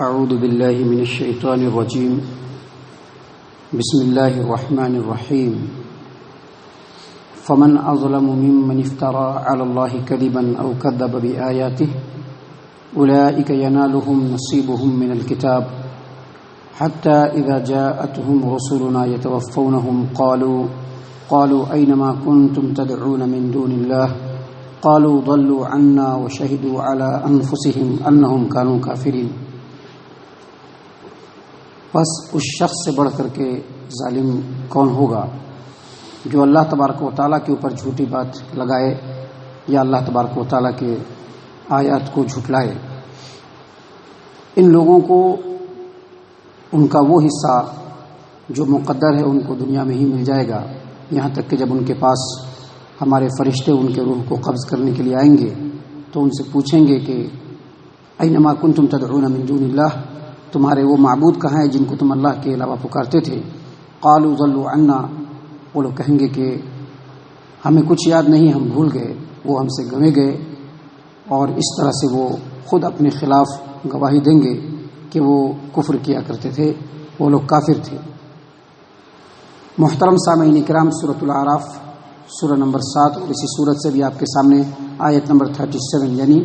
اعوذ باللہ من الشیطان الرجیم بسم اللہ الرحمن الرحیم فمن اظلم ممن افترى على الله كذبا او كذب بآياته اولئك ينالهم نصيبهم من الكتاب حتى اذا جاءتهم رسلنا يتوفونهم قالوا اينما كنتم تدعون من دون الله قالوا ضلوا عنا وشهدوا على انفسهم انهم كانوا كافرين۔ بس اس شخص سے بڑھ کر کے ظالم کون ہوگا جو اللہ تبارک و تعالیٰ کے اوپر جھوٹی بات لگائے یا اللہ تبارک و تعالیٰ کے آیات کو جھٹلائے۔ ان لوگوں کو ان کا وہ حصہ جو مقدر ہے ان کو دنیا میں ہی مل جائے گا، یہاں تک کہ جب ان کے پاس ہمارے فرشتے ان کے روح کو قبض کرنے کے لیے آئیں گے تو ان سے پوچھیں گے کہ اینما کنتم تدعون من دون اللہ، تمہارے وہ معبود کہاں ہیں جن کو تم اللہ کے علاوہ پکارتے تھے؟ قالوا ضلوا عنا، وہ لوگ کہیں گے کہ ہمیں کچھ یاد نہیں، ہم بھول گئے، وہ ہم سے گنوے گئے، اور اس طرح سے وہ خود اپنے خلاف گواہی دیں گے کہ وہ کفر کیا کرتے تھے، وہ لوگ کافر تھے۔ محترم سامعین کرام، سورۃ الاعراف سورہ نمبر 7 اور اسی سورت سے بھی آپ کے سامنے آیت نمبر 37 یعنی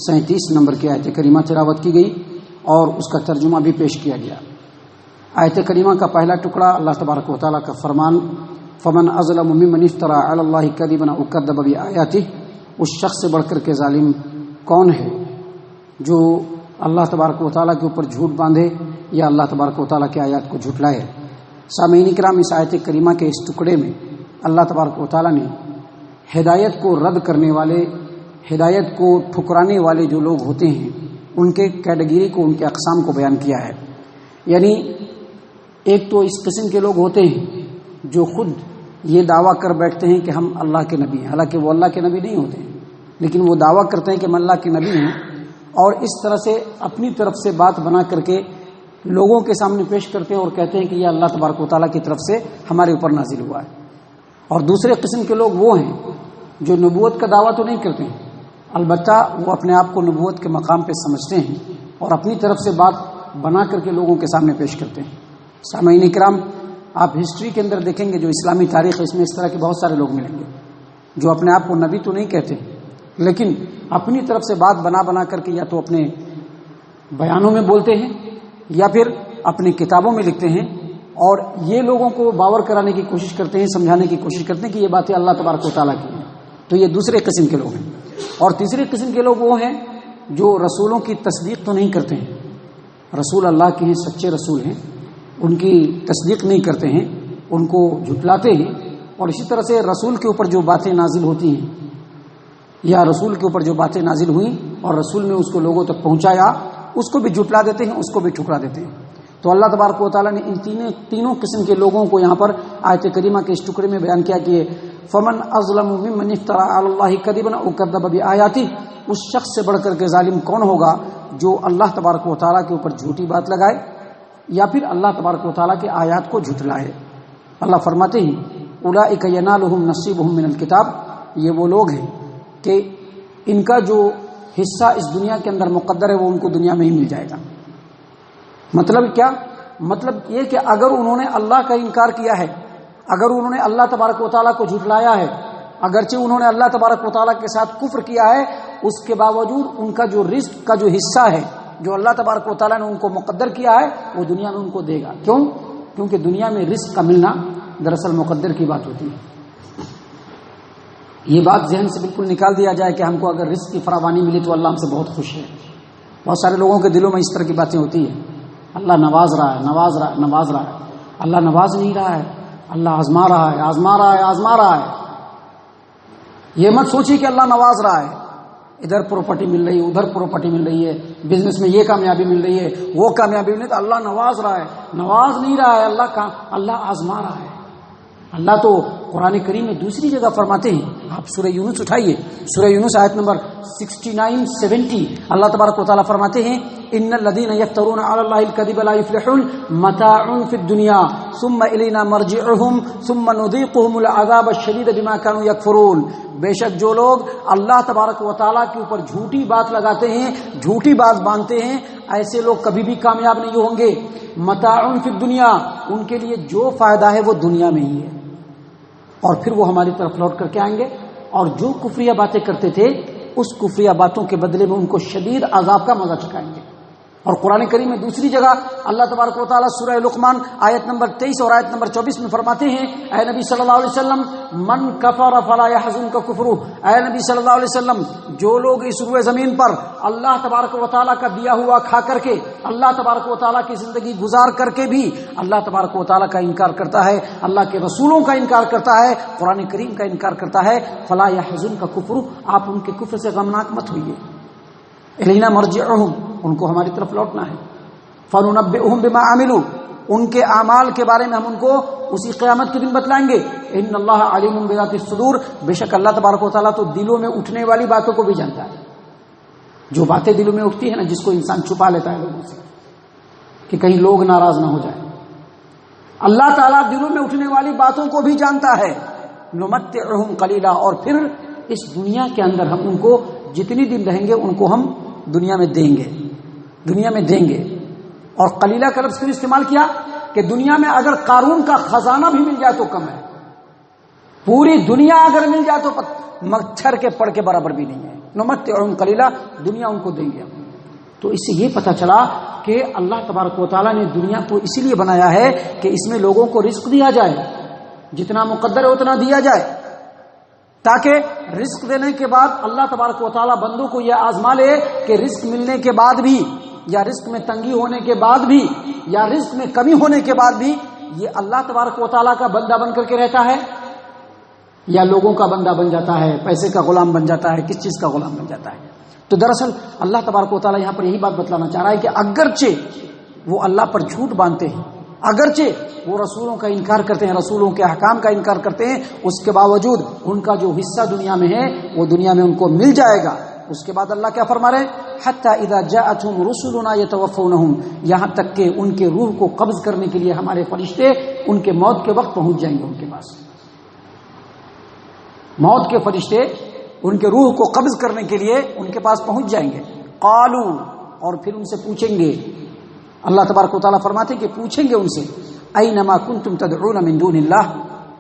37 نمبر کی آیت کریمہ تلاوت کی گئی اور اس کا ترجمہ بھی پیش کیا گیا۔ آیت کریمہ کا پہلا ٹکڑا اللہ تبارک و تعالیٰ کا فرمان فمن اظلم ممن افترى علی اللہ کذبا او کذب بآیاتہ، اس شخص سے بڑھ کر کے ظالم کون ہے جو اللہ تبارک و تعالیٰ کے اوپر جھوٹ باندھے یا اللہ تبارک و تعالیٰ کے آیات کو جھٹلائے۔ سامعین کرام، اس آیت کریمہ کے اس ٹکڑے میں اللہ تبارک و تعالیٰ نے ہدایت کو رد کرنے والے، ہدایت کو ٹھکرانے والے جو لوگ ہوتے ہیں ان کے کیٹیگری کو، ان کے اقسام کو بیان کیا ہے۔ یعنی ایک تو اس قسم کے لوگ ہوتے ہیں جو خود یہ دعویٰ کر بیٹھتے ہیں کہ ہم اللہ کے نبی ہیں، حالانکہ وہ اللہ کے نبی نہیں ہوتے ہیں، لیکن وہ دعویٰ کرتے ہیں کہ ہم اللہ کے نبی ہیں، اور اس طرح سے اپنی طرف سے بات بنا کر کے لوگوں کے سامنے پیش کرتے ہیں اور کہتے ہیں کہ یہ اللہ تبارک و تعالیٰ کی طرف سے ہمارے اوپر نازل ہوا ہے۔ اور دوسرے قسم کے لوگ وہ ہیں جو نبوت کا دعویٰ تو نہیں کرتے ہیں، البتہ وہ اپنے آپ کو نبوت کے مقام پہ سمجھتے ہیں اور اپنی طرف سے بات بنا کر کے لوگوں کے سامنے پیش کرتے ہیں۔ سامعین کرام، آپ ہسٹری کے اندر دیکھیں گے جو اسلامی تاریخ ہے، اس میں اس طرح کے بہت سارے لوگ ملیں گے جو اپنے آپ کو نبی تو نہیں کہتے لیکن اپنی طرف سے بات بنا بنا کر کے یا تو اپنے بیانوں میں بولتے ہیں یا پھر اپنی کتابوں میں لکھتے ہیں، اور یہ لوگوں کو باور کرانے کی کوشش کرتے ہیں، سمجھانے کی کوشش کرتے ہیں کہ یہ باتیں اللہ تبارک و تعالیٰ کی ہیں۔ تو یہ دوسرے قسم کے لوگ ہیں۔ اور تیسرے قسم کے لوگ وہ ہیں جو رسولوں کی تصدیق تو نہیں کرتے ہیں، رسول اللہ کے ہیں، سچے رسول ہیں، ان کی تصدیق نہیں کرتے ہیں، ان کو جھٹلاتے ہیں، اور اسی طرح سے رسول کے اوپر جو باتیں نازل ہوتی ہیں یا رسول کے اوپر جو باتیں نازل ہوئیں اور رسول نے اس کو لوگوں تک پہنچایا، اس کو بھی جھٹلا دیتے ہیں، اس کو بھی ٹھکرا دیتے ہیں۔ تو اللہ تبارک و تعالیٰ نے ان تینوں قسم کے لوگوں کو یہاں پر آیت کریمہ کے اس ٹکڑے میں بیان کیا کہ فمن اظلم ممن افترى علی اللہ کذبا او کذب بآیاتہ، اس شخص سے بڑھ کر کے ظالم کون ہوگا جو اللہ تبارک و تعالیٰ کے اوپر جھوٹی بات لگائے یا پھر اللہ تبارک و تعالیٰ کے آیات کو جھٹلائے۔ اللہ فرماتے ہیں اولئک ینالهم نصیبهم من الکتاب، یہ وہ لوگ ہیں کہ ان کا جو حصہ اس دنیا کے اندر مقدر ہے وہ ان کو دنیا میں ہی مل جائے گا۔ مطلب کیا؟ مطلب یہ کہ اگر انہوں نے اللہ کا انکار کیا ہے، اگر انہوں نے اللہ تبارک و تعالیٰ کو جھٹلایا ہے، اگرچہ انہوں نے اللہ تبارک و تعالیٰ کے ساتھ کفر کیا ہے، اس کے باوجود ان کا جو رزق کا جو حصہ ہے جو اللہ تبارک و تعالیٰ نے ان کو مقدر کیا ہے وہ دنیا میں ان کو دے گا۔ کیوں؟ کیونکہ دنیا میں رزق کا ملنا دراصل مقدر کی بات ہوتی ہے۔ یہ بات ذہن سے بالکل نکال دیا جائے کہ ہم کو اگر رزق کی فراوانی ملی تو اللہ ہم سے بہت خوش ہے۔ بہت سارے لوگوں کے دلوں میں اس طرح کی باتیں ہوتی ہیں، اللہ نواز رہا ہے، نواز رہا ہے، نواز رہا ہے۔ اللہ نواز نہیں رہا ہے، اللہ آزما رہا ہے، آزما رہا ہے، آزما رہا ہے۔ یہ مت سوچیے کہ اللہ نواز رہا ہے، ادھر پراپرٹی مل رہی ہے، ادھر پراپرٹی مل رہی ہے، بزنس میں یہ کامیابی مل رہی ہے، وہ کامیابی مل رہی ہے تو اللہ نواز رہا ہے۔ نواز نہیں رہا ہے، اللہ آزما رہا ہے۔ اللہ تو قرآن کریم میں دوسری جگہ فرماتے ہیں، آپ سورہ یونس اٹھائیے، سورہ یونس آیت نمبر 69-70، اللہ تبارک و تعالیٰ فرماتے ہیں ان الذين يفترون على الله الكذب لا يفلحون متاع في الدنيا ثم الينا مرجعهم ثم نذيقهم العذاب الشديد بما كانوا يكفرون۔ بے شک جو لوگ اللہ تبارک و تعالیٰ کے اوپر جھوٹی بات لگاتے ہیں، جھوٹی بات باندھتے ہیں، ایسے لوگ کبھی بھی کامیاب نہیں ہوں گے. متاع فی الدنیا، ان کے لیے جو فائدہ ہے وہ دنیا میں ہی ہے، اور پھر وہ ہماری طرف لوٹ کر کے آئیں گے، اور جو کفریہ باتیں کرتے تھے اس کفریہ باتوں کے بدلے میں ان کو شدید عذاب کا مزہ چکھائیں گے. اور قرآن کریم میں دوسری جگہ اللہ تبارک و تعالیٰ سورہ لقمان آیت نمبر 23 اور آیت نمبر 24 میں فرماتے ہیں، اے نبی صلی اللہ علیہ وسلم من کفر فلا يحزنک کفرہ، اے نبی صلی اللہ علیہ وسلم جو لوگ اس روئے زمین پر اللہ تبارک و تعالیٰ کا دیا ہوا کھا کر کے، اللہ تبارک و تعالیٰ کی زندگی گزار کر کے بھی اللہ تبارک و تعالیٰ کا انکار کرتا ہے، اللہ کے رسولوں کا انکار کرتا ہے، قرآن کریم کا انکار کرتا ہے، فلا يحزنک کفرہ، آپ ان کے کفر سے غمناک مت ہوئیے. الینا مرجعہم، ان کو ہماری طرف لوٹنا ہے. فننبئہم بما عملوا، ان کے اعمال کے بارے میں ہم ان کو اسی قیامت کے دن بتلائیں گے. ان اللہ علیم بذات الصدور، بے شک اللہ تبارک و تعالیٰ تو دلوں میں اٹھنے والی باتوں کو بھی جانتا ہے. جو باتیں دلوں میں اٹھتی ہیں نا، جس کو انسان چھپا لیتا ہے لوگوں سے کہ کہیں لوگ ناراض نہ ہو جائیں، اللہ تعالیٰ دلوں میں اٹھنے والی باتوں کو بھی جانتا ہے. نمتعہم قلیلا، اور پھر اس دنیا کے اندر ہم ان کو جتنی دن رہیں گے ان کو ہم دنیا میں دیں گے. اور قلیلہ کا لفظ کیوں استعمال کیا؟ کہ دنیا میں اگر قارون کا خزانہ بھی مل جائے تو کم ہے، پوری دنیا اگر مل جائے تو مچھر کے پڑ کے برابر بھی نہیں ہے. نمتعہم قلیلا، دنیا ان کو دیں گے. تو اس سے یہ پتہ چلا کہ اللہ تبارک و تعالیٰ نے دنیا کو اسی لیے بنایا ہے کہ اس میں لوگوں کو رزق دیا جائے، جتنا مقدر ہے اتنا دیا جائے، تاکہ رزق دینے کے بعد اللہ تبارک و تعالیٰ بندوں کو یہ آزما لے کہ رزق ملنے کے بعد بھی، یا رزق میں تنگی ہونے کے بعد بھی، یا رزق میں کمی ہونے کے بعد بھی یہ اللہ تبارک و تعالیٰ کا بندہ بن کر کے رہتا ہے، یا لوگوں کا بندہ بن جاتا ہے، پیسے کا غلام بن جاتا ہے، کس چیز کا غلام بن جاتا ہے. تو دراصل اللہ تبارک و تعالیٰ یہاں پر یہی بات بتلانا چاہ رہا ہے کہ اگرچہ وہ اللہ پر جھوٹ باندھتے ہیں، اگرچہ وہ رسولوں کا انکار کرتے ہیں، رسولوں کے احکام کا انکار کرتے ہیں، اس کے باوجود ان کا جو حصہ دنیا میں ہے وہ دنیا میں ان کو مل جائے گا. اس کے بعد اللہ کیا فرما رہے ہیں؟ حتی اذا جاءتهم رسلنا يتوفونهم، یہاں تک کہ ان کے روح کو قبض کرنے کے لیے ہمارے فرشتے ان کے موت کے وقت پہنچ جائیں گے ان کے پاس. موت کے فرشتے ان کے روح کو قبض کرنے کے لیے ان کے پاس پہنچ جائیں گے. قالوا، اور پھر ان سے پوچھیں گے، اللہ تبارک و تعالیٰ فرماتے ہیں کہ پوچھیں گے ان سے، اینما کنتم تدعون من دون اللہ،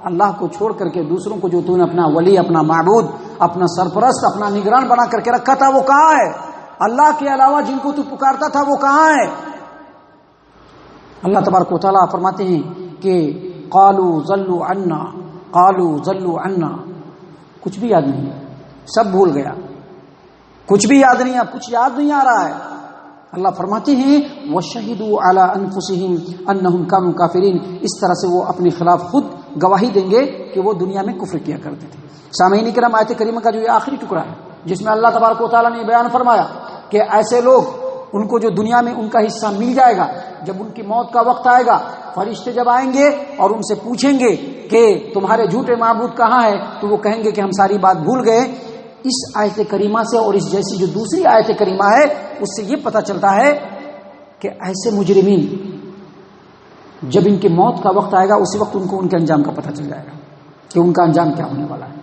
اللہ کو چھوڑ کر کے دوسروں کو جو تو نے اپنا ولی، اپنا معبود، اپنا سرپرست، اپنا نگران بنا کر کے رکھا تھا وہ کہاں ہے؟ اللہ کے علاوہ جن کو تو پکارتا تھا وہ کہاں ہے؟ اللہ تبارک و تعالیٰ فرماتے ہیں کہ قالوا ضلوا عنا، کچھ بھی یاد نہیں ہے، سب بھول گیا، کچھ بھی یاد نہیں ہے، کچھ یاد نہیں آ رہا ہے. اللہ فرماتے ہیں وَشَهِدُوا عَلَىٰ أَنفُسِهِمْ أَنَّهُمْ كَانُوا كَافِرِينَ، اس طرح سے وہ اپنے خلاف خود گواہی دیں گے کہ وہ دنیا میں کفر کیا کرتے تھے. سامعین کرام، آیت کریمہ کا جو یہ آخری ٹکڑا ہے جس میں اللہ تبارک و تعالیٰ نے بیان فرمایا کہ ایسے لوگ، ان کو جو دنیا میں ان کا حصہ مل جائے گا، جب ان کی موت کا وقت آئے گا، فرشتے جب آئیں گے اور ان سے پوچھیں گے کہ تمہارے جھوٹے معبود کہاں ہے، تو وہ کہیں گے کہ ہم ساری بات بھول گئے. اس آیت کریمہ سے اور اس جیسی جو دوسری آیت کریمہ ہے اس سے یہ پتہ چلتا ہے کہ ایسے مجرمین جب ان کی موت کا وقت آئے گا اسی وقت ان کو ان کے انجام کا پتہ چل جائے گا کہ ان کا انجام کیا ہونے والا ہے.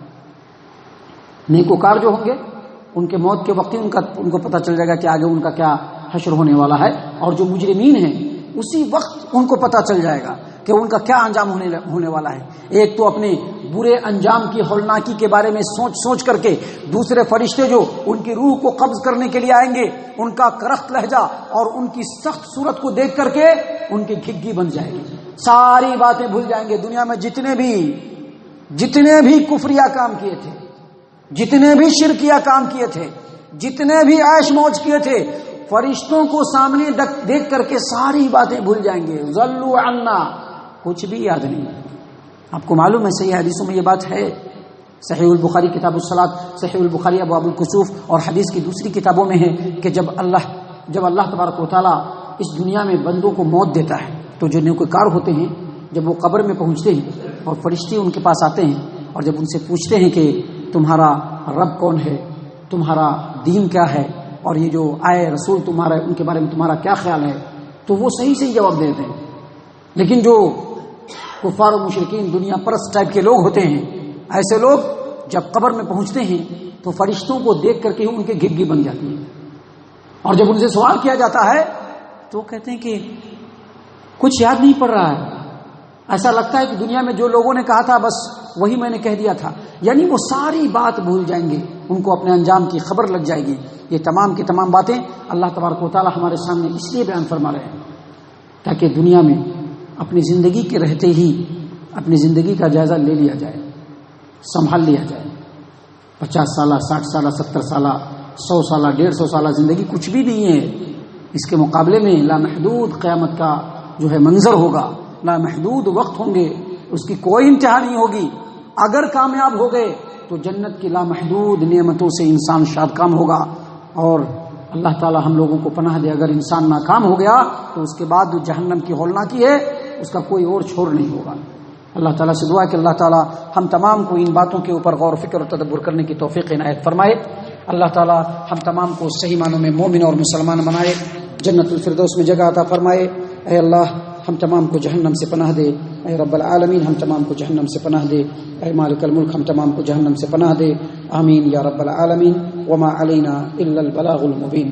نیکوکار جو ہوں گے ان کے موت کے وقت ہی ان کو پتہ چل جائے گا کہ آگے ان کا کیا حشر ہونے والا ہے، اور جو مجرمین ہیں اسی وقت ان کو پتہ چل جائے گا کہ ان کا کیا انجام ہونے والا ہے. ایک تو اپنے برے انجام کی ہولناکی کے بارے میں سوچ کر کے، دوسرے فرشتے جو ان کی روح کو قبض کرنے کے لیے آئیں گے، ان کا کرخت لہجہ اور ان کی سخت صورت کو دیکھ کر کے ان کی گھگی بن جائے گی، ساری باتیں بھول جائیں گے. دنیا میں جتنے بھی کفریہ کام کیے تھے، جتنے بھی شرکیہ کام کیے تھے، جتنے بھی عیش موج کیے تھے، فرشتوں کو سامنے دیکھ کر کے ساری باتیں بھول جائیں گے. ضلوا عنا، کچھ بھی یاد نہیں. آپ کو معلوم ہے صحیح حدیثوں میں یہ بات ہے، صحیح البخاری کتاب الصلاۃ، صحیح البخاری ابواب الکسوف، اور حدیث کی دوسری کتابوں میں ہے کہ جب اللہ تبارک و تعالیٰ اس دنیا میں بندوں کو موت دیتا ہے تو جو نیکوکار ہوتے ہیں جب وہ قبر میں پہنچتے ہیں اور فرشتے ان کے پاس آتے ہیں اور جب ان سے پوچھتے ہیں کہ تمہارا رب کون ہے، تمہارا دین کیا ہے، اور یہ جو آئے رسول تمہارا ان کے بارے میں تمہارا کیا خیال ہے، تو وہ صحیح جواب دیتے ہیں. لیکن جو کفار و مشرکین دنیا پرست ٹائپ کے لوگ ہوتے ہیں، ایسے لوگ جب قبر میں پہنچتے ہیں تو فرشتوں کو دیکھ کر کے ان کے گھگی بن جاتی ہے. اور جب ان سے سوال کیا جاتا ہے تو وہ کہتے ہیں کہ کچھ یاد نہیں پڑ رہا ہے، ایسا لگتا ہے کہ دنیا میں جو لوگوں نے کہا تھا بس وہی میں نے کہہ دیا تھا. یعنی وہ ساری بات بھول جائیں گے، ان کو اپنے انجام کی خبر لگ جائے گی. یہ تمام کی تمام باتیں اللہ تبارک و تعالی ہمارے سامنے اس لیے بیان فرما رہے ہیں تاکہ دنیا میں اپنی زندگی کے رہتے ہی اپنی زندگی کا جائزہ لے لیا جائے، سنبھال لیا جائے. 50 سالہ، 60 سالہ، 70 سالہ، 100 سالہ، 150 سالہ زندگی کچھ بھی نہیں ہے. اس کے مقابلے میں لامحدود قیامت کا جو ہے منظر ہوگا، لامحدود وقت ہوں گے، اس کی کوئی انتہا نہیں ہوگی. اگر کامیاب ہو گئے تو جنت کی لامحدود نعمتوں سے انسان شاد کام ہوگا. اور اللہ تعالی ہم لوگوں کو پناہ دے، اگر انسان ناکام ہو گیا تو اس کے بعد جو جہنم کی ہولناکی ہے اس کا کوئی اور چھوڑ نہیں ہوگا. اللہ تعالیٰ سے دعا ہے کہ اللہ تعالیٰ ہم تمام کو ان باتوں کے اوپر غور و فکر اور تدبر کرنے کی توفیق عنایت فرمائے. اللہ تعالیٰ ہم تمام کو صحیح معنوں میں مومن اور مسلمان بنائے، جنت الفردوس میں جگہ عطا فرمائے. اے اللہ ہم تمام کو جہنم سے پناہ دے. اے رب العالمین ہم تمام کو جہنم سے پناہ دے. اے مالک الملک ہم تمام کو جہنم سے پناہ دے. آمین یا رب العالمین. وما علینا الا البلاغ المبین.